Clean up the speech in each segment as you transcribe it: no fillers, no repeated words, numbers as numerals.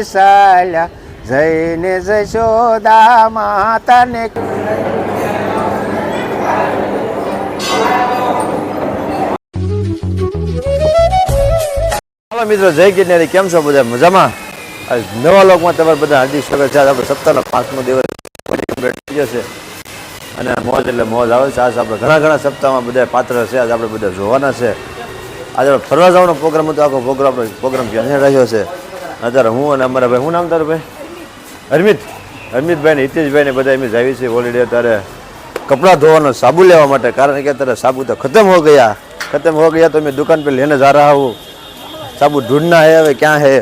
સાલ્યા જઈને જશોદા માતાને. હાલો મિત્રો, જય ગિરનારી. કેમ છો બધા? મજામાં? નવા લોકમાં તમારે બધા હાર્દિક સ્વાગત છે. આપણે સપ્તાહનો 5મો દિવસ કમ્પ્લીટ થઈ જશે અને મોજ એટલે મોજ આવે છે. આજ આપણે ઘણા સપ્તાહમાં બધા પાત્ર છે, આજ આપણે બધા જોવાના છે. આજે આપણે ફરવા જવાનો પ્રોગ્રામ હતો. આખો પ્રોગ્રામ ક્યાં રહ્યો છે. અત્યારે હું અને અમારા ભાઈ, શું નામ તારું ભાઈ? હરમિતભાઈ ને હિતેશભાઈ ને બધા એમ જ આવી છે ઓલરેડી અત્યારે કપડાં ધોવાનો સાબુ લેવા માટે. કારણ કે અત્યારે સાબુ તો ખતમ હો ગયા તો मैं दुकान पे लेने जा रहा हूँ. साबु ढूंढना है, હવે ક્યાં है.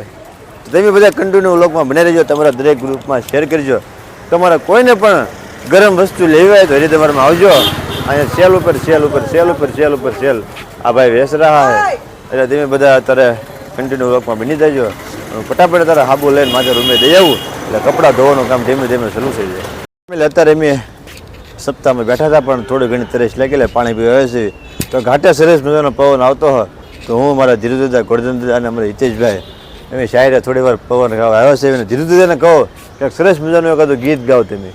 તમે બધા કન્ટિન્યુ વ્લોગમાં બને રહેજો. તમારા દરેક ગ્રુપમાં શેર કરજો. તમારે કોઈને પણ ગરમ વસ્તુ લેવી હોય તો હરિદ્વારમાં આવજો. અહીંયા સેલ ઉપર સેલ આ ભાઈ વેચ રહ્યા છે. એટલે તમે બધા અત્યારે કન્ટિન્યુ વ્લોગમાં બની જજો. ફટાફટ અત્યારે સાબુ લઈને માથે રૂમે દઈ આવું એટલે કપડાં ધોવાનું કામ ધીમે ધીમે શરૂ થઈ જાય. અત્યારે અમે સપ્તાહમાં બેઠા હતા પણ થોડી ઘણી તરસ લાગેલી, પાણી પીવા આવે છે. તો ઘાટે સરસ મજાનો પવન આવતો હોય તો હું મારા ધીરુદાદા, ગોરધનદાદા અને અમારા હિતેશભાઈ એમ શાયરે થોડી વાર પવન ગાવા આવ્યો છે. અને ધીરુદાદાને કહો કે સરસ મજાનું એકાદું ગીત ગાઓ તમે.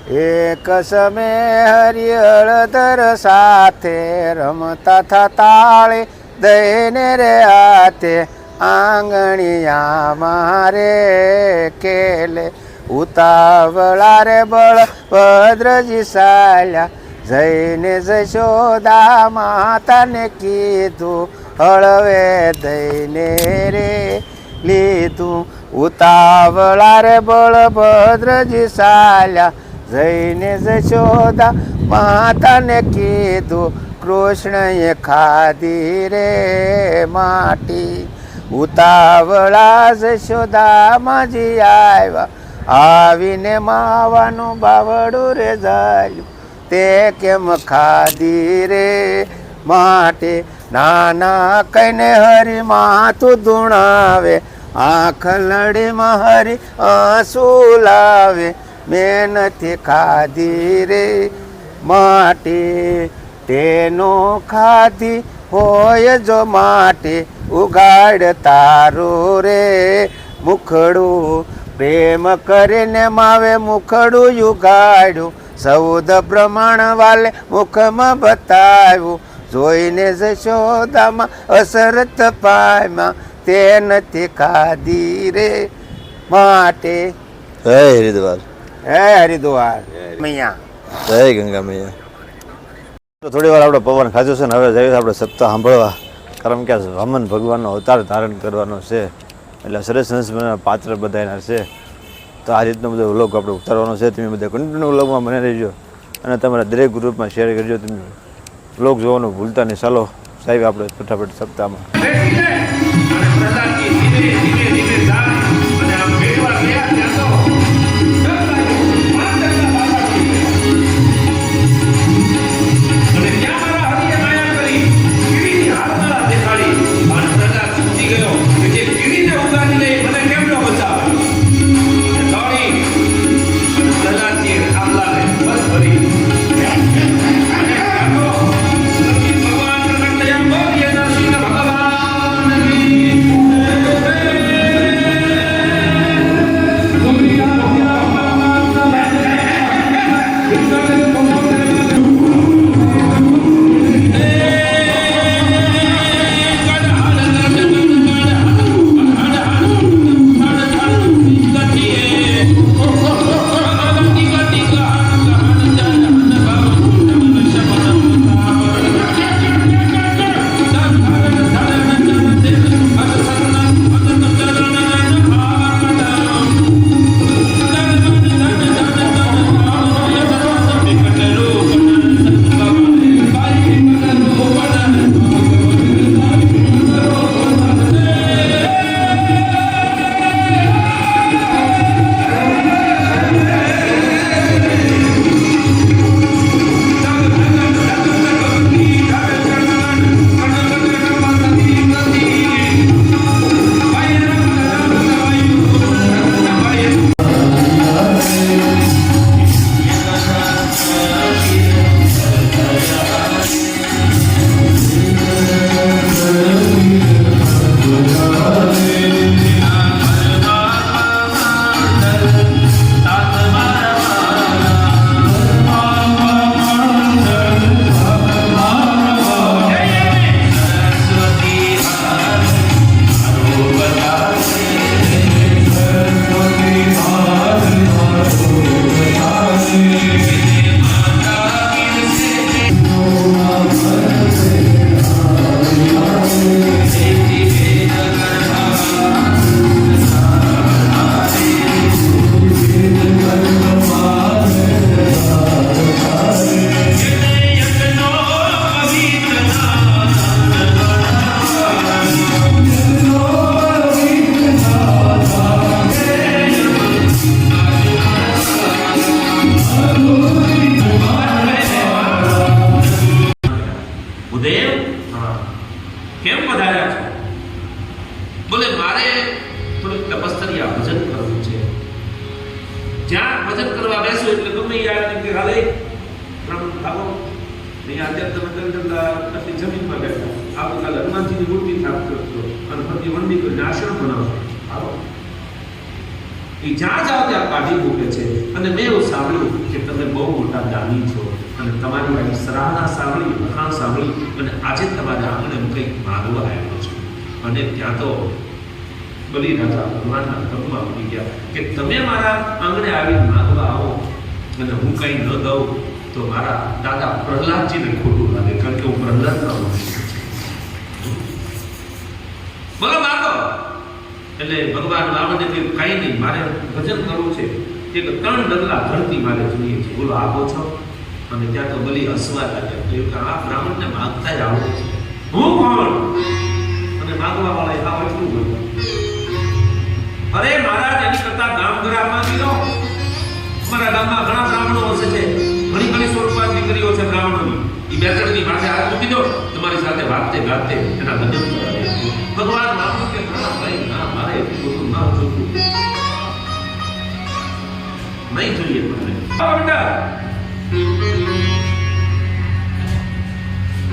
એક સમય હરિહળદર સાથે રમતા થા તાળે દઈને રે હાથે આંગણિયા મારે કેલે ઉતાવળા રે બળભદ્રજી સાલ્યા જઈને જશોદા માતાને કીધું હળવે દઈને રે લીધું. ઉતાવળા રે બળભદ્રજી સાલ્યા જઈને જશોદા માતાને કીધું કૃષ્ણએ ખાધી રે માટી. ઉતાવળા જશોદામાજી આવ્યા આવીને માવાનું બાવડું રે જાયું તે કેમ ખાધી રે માટે. નાના કઈને હરી માથું ધૂણાવે આંખ લડીમાં હરી આંસુ લાવે મેં નથી ખાધી રે માટે. તેનો ખાધી હોય જો માટે ઉગાડ તારું રે મુખડું. પ્રેમ કરીને માવે મુખડું યુગાડ્યું 14 પ્રમાણ વાલે મુખમાં બતાવ્યું. જોઈને જશોદામાં અસરત પાયમાં તે નથી ખાધી રે માટે. હે હરિદ્વાર મૈયા, જય ગંગા મૈયા. થોડી વાર આપણે પવન ખાધું છે ને હવે જઈએ આપણે સપ્તાહ સાંભળવા. કારણ કે વામન ભગવાનનો અવતાર ધારણ કરવાનો છે એટલે સરસ પાત્ર બધાના છે. તો આ રીતનો બધો વ્લોગ આપણે ઉતારવાનો છે. તમે બધા કન્ટિન્યુ વ્લોગમાં બને રહેજો અને તમારા દરેક ગ્રુપમાં શેર કરજો. તમે વ્લોગ જોવાનું ભૂલતા નહીં. ચાલો સાહેબ આપણે ફટાફટ સપ્તાહમાં ગુરુદેવ હા કેમ પધાર્યા છો? બોલે મારે થોડીક તપસ્યા ભજન કરવું છે. જ્યાં ભજન કરવા બેસો એટલે ગમે યાર કે હાલે બ્રાહ્મણ થાવો નહીં. અત્યારે તમે જમીન પર બેઠા આવતીકાલે હનુમાનજીની મૂર્તિ સ્થાપિત કરશો અને ફરી વંદી કરીને આશ્રમ બનાવશો. આવો એ જ્યાં જાઓ ત્યાં કાઢી મૂકે છે. અને મેં એવું સાંભળ્યું કે તમે બહુ મોટા દાની છો અને તમારી આવી સરાહના સાંભળી વખાણ સાંભળી અને આજે તમારા આંગણે હું કંઈક માગવા આવ્યો છું. અને ત્યાં તો બલી રાજા ભગવાનના પગમાં પડી ગયા કે તમે મારા આંગણે આવી માગવા આવો અને હું કંઈ ન દઉં તો મારા દાદા પ્રહલાદજીને ખોટું લાગે, કારણ કે હું પ્રહલાદના વંશી છું. બોલો માગો. એટલે ભગવાન રાવણને કહ્યું કાંઈ નહીં, મારે ભજન કરવું છે. એક 3 ડગલા ધરતી મારે જોઈએ છે. બોલો આપો છો? અને ત્યાં તો બલી હસવા લાગ્યા. કહ્યું કે આ બ્રાહ્મણને માગતા જ આવડે છે. હું કોણ? અને માગવા વાળા આ એટલું બોલ્યું, અરે મહારાજ એની કરતા ગામ ઘરા માંગી લો. અમારા ગામમાં ઘણા બ્રાહ્મણો હશે છે, ઘણી ઘણી સ્વરૂપમાં દીકરીઓ છે બ્રાહ્મણોની. એ બેસણની માથે હાથ મૂકી દો, તમારી સાથે વાતે ગાતે એના ભજન કરાવે. ભગવાન રામ કે ના ભાઈ ના, મારે એટલું બધું ના જોતું, નહીં જોઈએ મને. કમંડર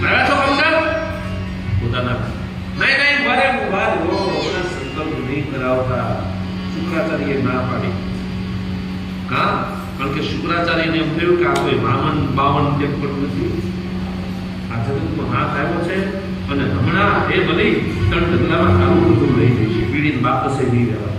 મારા છો કમંડર પોતાના નહીં નહીં મારે વાત હો સંકલ્પ નહીં કરાવતા. શુક્રાચાર્ય ના પાડી. કારણ કે શુક્રાચાર્યને એમ થયું કે આ કોઈ વામન બાવન એક પણ નથી, આ જગતમાં હાથ આવ્યો છે અને હમણાં એ બધી 3 ડગલામાં સારું બધું લઈ જઈ છે. પીડીને બાપસે નહીં રહેવા.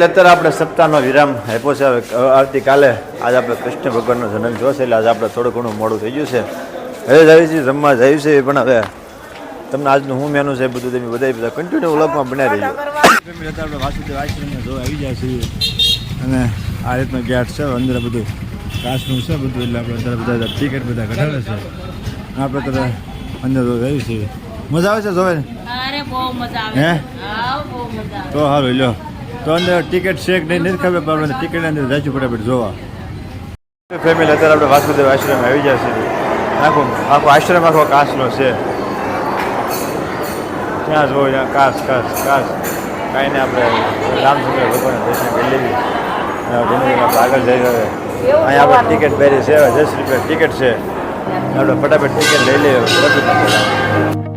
અત્યારે આપણે સપ્તાહનો વિરામ આપ્યો છે. હવે આવતીકાલે આજે આપણે કૃષ્ણ ભગવાનનો જન્મ જોશે એટલે આજે આપણે થોડું ઘણું મોડું થઈ ગયું છે. હવે જાય છે જમવા જાય છે, પણ હવે તમને આજનું હું મેનુ છે બધું તમે બધા કન્ટિન્યુ વ્લોગમાં બનાવી રહીજો. આપણે વાસુદેવ આશ્રમને જો આવી જાય છે અને આ રીતનો ગેટ છે, અંદર બધું કાચનું છે બધું, એટલે આપણે અત્યારે બધા ટિકિટ બધા કઢાવે છે. આપણે અત્યારે અંદર રહ્યું છે મજા આવે છે જોવે અરે બહુ મજા આવે હે? હા બહુ મજા આવે તો સારું લ્યો તો અંદર ટિકિટ છે કે નહીં નથી ખબર પણ આપણે ટિકિટ અંદર જાચું ફટાફટ જોવા ફેમિલી અત્યારે આપણે વાસુદેવ આશ્રમ આવી જાય છે આખો આખો આશ્રમ આખો કાચનો છે ત્યાં જોવો ત્યાં કાચ કાંઈ ને આપણે રામચંદ્ર ભગવાનના દર્શન કરી લેવી અને ધીમે ધીમે આપણે આગળ જઈ હવે અહીંયા આપણે ટિકિટ પહેરી છે 10 રૂપિયા ટિકિટ છે આપણે ફટાફટ ટિકિટ લઈ લઈએ બધું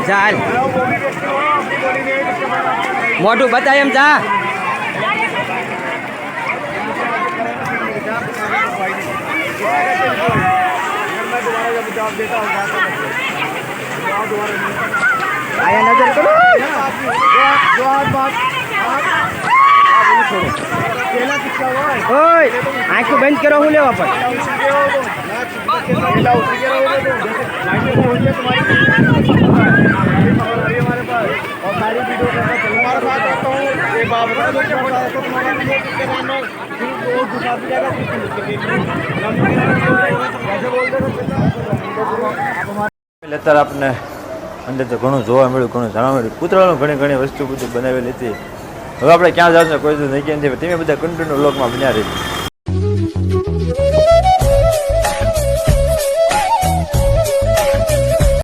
ચાલ મોઢું બતાય એમ જા आया नजर करो ओए आँख को बंद करो ले वापस અત્યારે આપને અંદર તો ઘણું જોવા મળ્યું, ઘણું જાણવા મળ્યું. કૂતરાનું ઘણી ઘણી વસ્તુ બધું બનાવેલી હતી. હવે આપણે ક્યાં જવાનું કોઈ નહીં, ધીમે બધા કન્ટિન્યુ વ્લોગમાં બન્યા રહી.